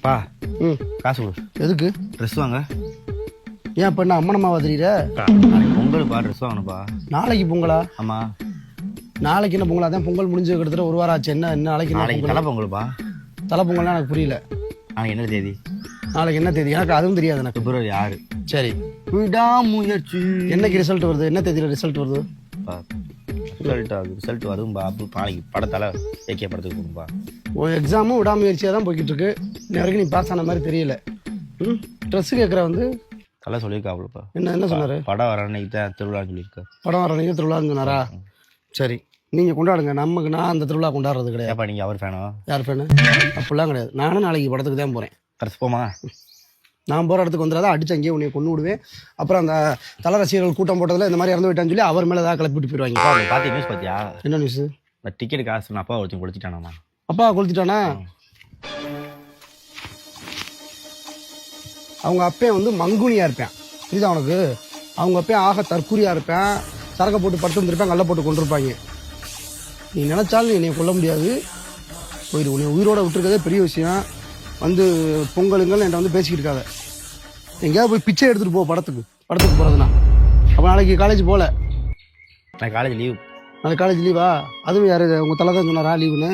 பா ம் காசு கொடு. எதுக்கு? ட்ரெஸ் வாங்க. ஏன் இப்போ என்ன அம்மனம்மா தெரியுற? நாளைக்கு பொங்கல்ப்பா, ட்ரெஸ் வாங்கணும்ப்பா. நாளைக்கு பொங்கலா? ஆமாம். நாளைக்கு என்ன பொங்கலா? தான் பொங்கல் முடிஞ்சு கிட்டத்தட்ட ஒரு வாரம் ஆச்சு. என்ன நாளைக்கு நாளைக்கு தலை பொங்கல்ப்பா. தலை பொங்கல்னா எனக்கு புரியல. நாளைக்கு என்ன தேதி? நாளைக்கு என்ன தேதி? எனக்கு அதுவும் தெரியாது. எனக்கு பிப்ரவரி 6. சரி, விடாமுயற்சி. என்னைக்கு ரிசல்ட் வருது? என்ன தேதியில் ரிசல்ட் வருது? ரிசல்ட் வரும்பா. அப்புறம் நாளைக்கு படத்தால் ஏகே படத்துக்கு போகணும்பா. உன் எக்ஸாமும் விடாமுயற்சியாக தான் போய்கிட்டு இருக்கு. இன்ன வரைக்கும் நீ பாஸ் ஆன மாதிரி தெரியல. ட்ரெஸ்ஸு கேட்குற வந்து தலை சொல்லியிருக்காப்புலப்பா. என்ன சொன்னார்? படம் வர அன்னைக்கு தான் திருவிழான்னு சொல்லியிருக்கா. படம் வர அன்னைக்கு திருவிழான்னு சொன்னாரா? சரி, நீங்கள் கொண்டாடுங்க. நான் அந்த திருவிழா கொண்டாடுறது கிடையாது. ஏப்பா நீங்கள் அவர் ஃபேனோ? யார் ஃபேனு? அப்படிலாம் கிடையாது. நானும் நாளைக்கு படத்துக்கு தான் போகிறேன். ட்ரெஸ் போமா? நான் போகிற இடத்துக்கு வந்துடாதான் அடிச்சு அங்கேயே உன்னை கொண்டு விடுவேன். அப்புறம் அந்த தலை ரசிகர்கள் கூட்டம் போட்டதில் இந்த மாதிரி இறந்து போயிட்டான்னு சொல்லி அவர் மேலே ஏதாவது கிளப்பிட்டு போயிடுவாங்க. பார்த்து நியூஸ் பார்த்தியா? என்ன நியூஸு? இந்த டிக்கெட் காசு நான் அப்பா ஒருத்தன் கொடுத்துட்டானாமா. அப்பா கொளுத்திட்டானா? அவங்க அப்பே வந்து மங்குனியாக இருப்பேன், புரியுதா உனக்கு? அவங்க அப்பே ஆக தற்கூரியாக இருப்பேன். சரக்கை போட்டு படுத்து வந்துருப்பேன், கல்லை போட்டு கொண்டிருப்பாங்க. நீ நினச்சாலும் என்னை கொல்ல முடியாது. போயிடு. உன்னை உயிரோட விட்டுருக்கதே பெரிய விஷயம். வந்து பொங்கலுங்கள் என்கிட்ட வந்து பேசிக்கிட்டு இருக்காத. எங்கேயாவது போய் பிச்சை எடுத்துகிட்டு போ. படத்துக்கு போகிறதுனா. அப்போ நாளைக்கு காலேஜ் போகல. நான் காலேஜ் லீவ். நாளைக்கு காலேஜ் லீவா? அதுவும் யார்? உங்கள் தலை தான் சொன்னாரா லீவுன்னு?